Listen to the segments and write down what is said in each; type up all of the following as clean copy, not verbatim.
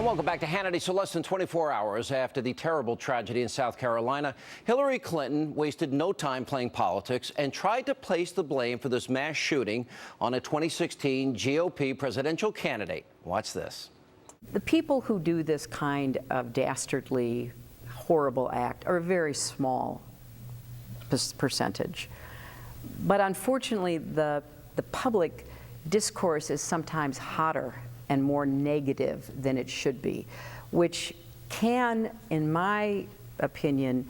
And welcome back to Hannity. So less than 24 hours after the terrible tragedy in South Carolina, Hillary Clinton wasted no time playing politics and tried to place the blame for this mass shooting on a 2016 GOP presidential candidate. Watch this. The people who do this kind of dastardly, horrible act are a very small percentage. But unfortunately, the public discourse is sometimes hotter and more negative than it should be, which can, in my opinion,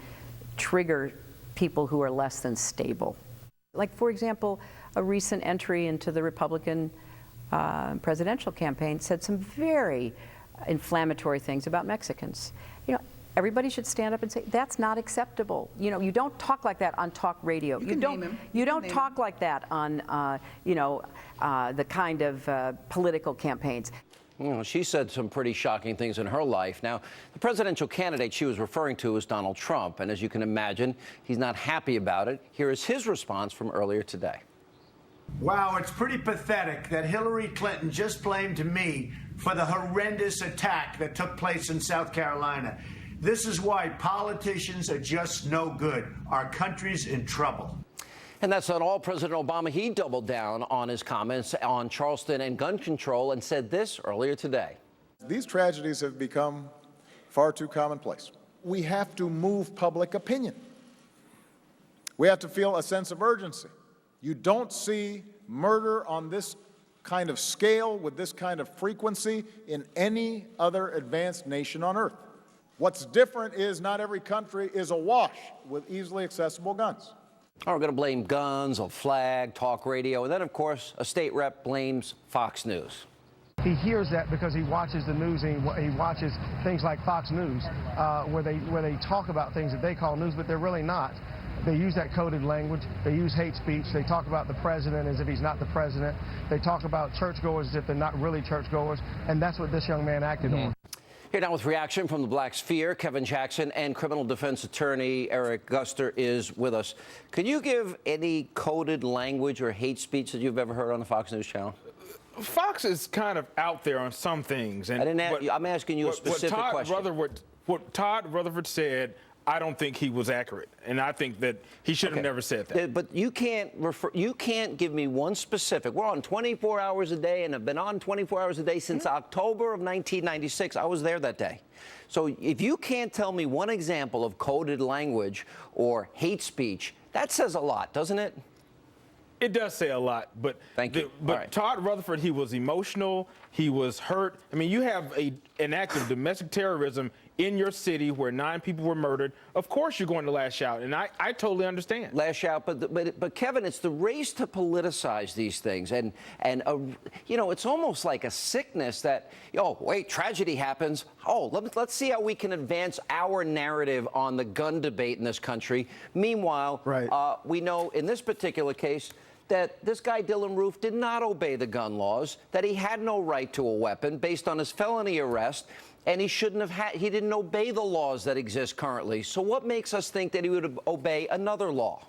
trigger people who are less than stable. Like, for example, a recent entry into the Republican presidential campaign said some very inflammatory things about Mexicans. You know, everybody should stand up and say, that's not acceptable. You know, you don't talk like that on talk radio. You don't talk like that on, the kind of political campaigns. Well, she said some pretty shocking things in her life. Now, the presidential candidate she was referring to is Donald Trump, and as you can imagine, he's not happy about it. Here is his response from earlier today. Wow, it's pretty pathetic that Hillary Clinton just blamed me for the horrendous attack that took place in South Carolina. This is why politicians are just no good. Our country's in trouble. And that's not all. President Obama, he doubled down on his comments on Charleston and gun control and said this earlier today. These tragedies have become far too commonplace. We have to move public opinion. We have to feel a sense of urgency. You don't see murder on this kind of scale with this kind of frequency in any other advanced nation on earth. What's different is not every country is awash with easily accessible guns. We're going to blame guns, a flag, talk radio, and then, of course, a state rep blames Fox News. He hears that because he watches the news and he watches things like Fox News, where they talk about things that they call news, but they're really not. They use that coded language. They use hate speech. They talk about the president as if he's not the president. They talk about churchgoers as if they're not really churchgoers, and that's what this young man acted on. Here now with reaction from the Black Sphere, Kevin Jackson, and criminal defense attorney Eric Guster is with us. Could you give any coded language or hate speech that you've ever heard on the Fox News channel? Fox is kind of out there on some things. And I'm asking you a specific question. What Todd Rutherford said, I don't think he was accurate, and I think that he should have never said that. But you can't give me one specific. We're on 24 hours a day and have been on 24 hours a day since October of 1996. I was there that day. So if you can't tell me one example of coded language or hate speech, that says a lot, doesn't it? It does say a lot, but thank you. But Todd Rutherford, he was emotional. He was hurt. I mean, you have an act of domestic terrorism in your city where 9 people were murdered. Of course, you're going to lash out, and I totally understand. Lash out, but Kevin, it's the race to politicize these things, and you know, it's almost like a sickness that, oh wait, tragedy happens. Oh, let's see how we can advance our narrative on the gun debate in this country. Meanwhile, we know in this particular case that this guy, Dylan Roof, did not obey the gun laws, that he had no right to a weapon based on his felony arrest, and he didn't obey the laws that exist currently. So what makes us think that he would obey another law?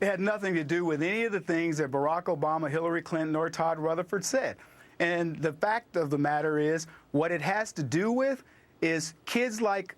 It had nothing to do with any of the things that Barack Obama, Hillary Clinton, or Todd Rutherford said. And the fact of the matter is, what it has to do with is kids like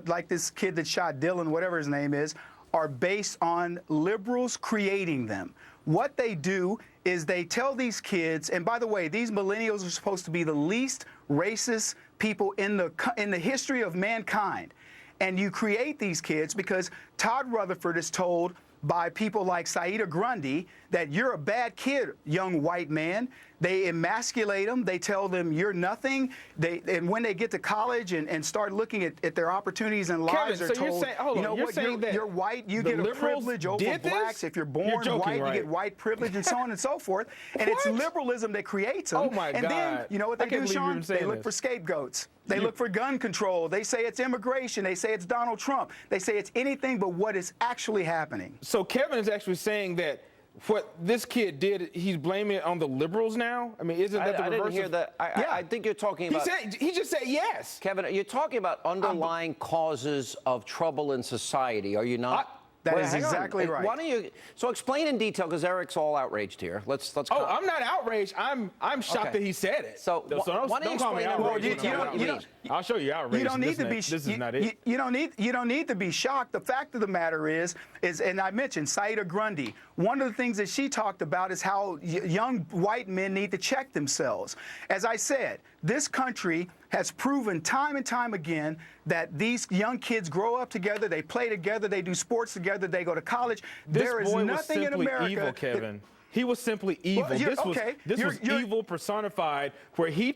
like this kid that shot Dylan, whatever his name is, are based on liberals creating them. What they do is they tell these kids, and by the way, these millennials are supposed to be the least racist people in the history of mankind. And you create these kids because Todd Rutherford is told by people like Saida Grundy that you're a bad kid, young white man. They emasculate them. They tell them you're nothing. And when they get to college and start looking at their opportunities in lives, they're told, you know what, you're white, you get a privilege over blacks. If you're born white, you get white privilege, and so on and so forth. And it's liberalism that creates them. Oh my God. And then, you know what they do, Sean? They look for scapegoats. They look for gun control. They say it's immigration. They say it's Donald Trump. They say it's anything but what is actually happening. So Kevin is actually saying that what this kid did, he's blaming it on the liberals now? I mean, isn't that the reverse? I didn't hear that. I think you're talking about... He just said yes. Kevin, you're talking about underlying causes of trouble in society, are you not? That Wait, is hang on. exactly right. Why don't you? So explain in detail, because Eric's all outraged here. Let's. Oh, I'm not outraged. I'm shocked Okay. that he said it. So don't why don't you call me explain outraged. that? when I'm You outraged. I'll show you outraged. You don't need to be. This is not it. You don't need to be shocked. The fact of the matter is, and I mentioned Saida Grundy. One of the things that she talked about is how young white men need to check themselves. As I said, this country has proven time and time again that these young kids grow up together, they play together, they do sports together, they go to college. There is nothing in America. Evil, Kevin. He was simply evil. Well, this was evil personified, where he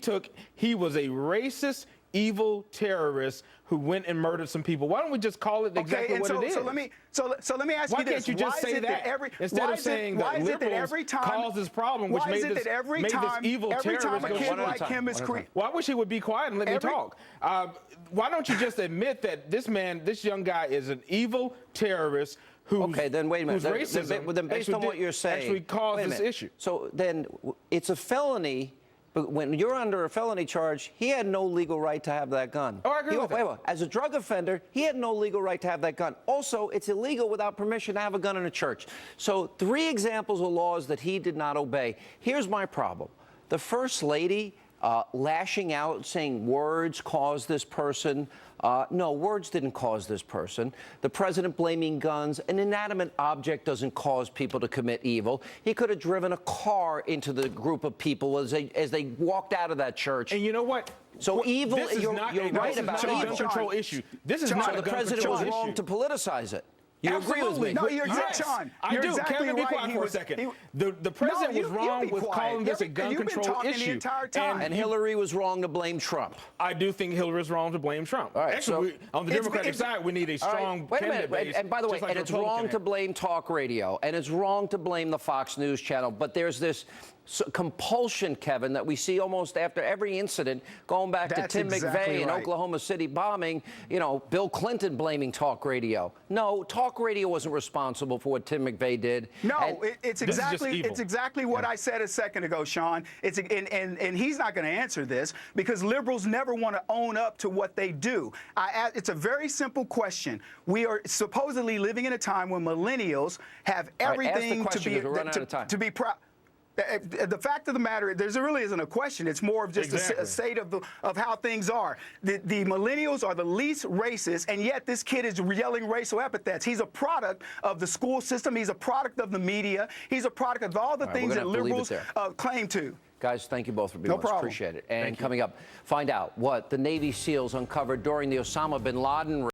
was a racist, evil terrorist who went and murdered some people. Why don't we just call it exactly what it is? So let me ask Why you this. can't you just say that instead of saying that liberals caused this problem, which made this evil terrorist go kid like him is created? Well, I wish he would be quiet and let me talk. Why don't you just admit that this young guy is an evil terrorist who's Okay, then wait a minute. Then based on what you're saying, actually caused this issue. So then it's a felony. But when you're under a felony charge, he had no legal right to have that gun. Oh, I agree with that. Wait. As a drug offender, he had no legal right to have that gun. Also, it's illegal without permission to have a gun in a church. So 3 examples of laws that he did not obey. Here's my problem. The First Lady lashing out, saying words caused this person. No, words didn't cause this person. The president blaming guns. An inanimate object doesn't cause people to commit evil. He could have driven a car into the group of people as they walked out of that church. And you know what? So evil, this is you're not right about a gun evil. control issue. This is not So a the gun president control was wrong issue. to politicize it. You agree with me? No, you're exactly, Yes, Sean. I You're do. exactly Kevin, be right. quiet for a second. The president was wrong with calling this a gun control issue. The entire time. And Hillary was wrong to blame Trump. I do think Hillary's wrong to blame Trump. All right, Actually, on the Democratic side, we need a All right, strong wait a candidate minute. base. And by the way, just like and the it's wrong Republican to have. blame talk radio, and it's wrong to blame the Fox News channel, but there's this compulsion, Kevin, that we see almost after every incident, going back That's to Tim exactly McVeigh and right. Oklahoma City bombing, Bill Clinton blaming talk radio. No, talk radio wasn't responsible for what Tim McVeigh did. No, And it's This is just exactly evil. what I said a second ago, Sean. And he's not going to answer this because liberals never want to own up to what they do. It's a very simple question. We are supposedly living in a time when millennials have All right, ask the everything question, 'cause we're running out of time. to be proud. The fact of the matter, there really isn't a question. It's more of just Exactly. a state of how things are. The millennials are the least racist, and yet this kid is yelling racial epithets. He's a product of the school system. He's a product of the media. He's a product of all the right, things we're that gonna have to leave it liberals there. claim to. Guys, thank you both for being No with us. problem. Appreciate it. And coming up, find out what the Navy SEALs uncovered during the Osama bin Laden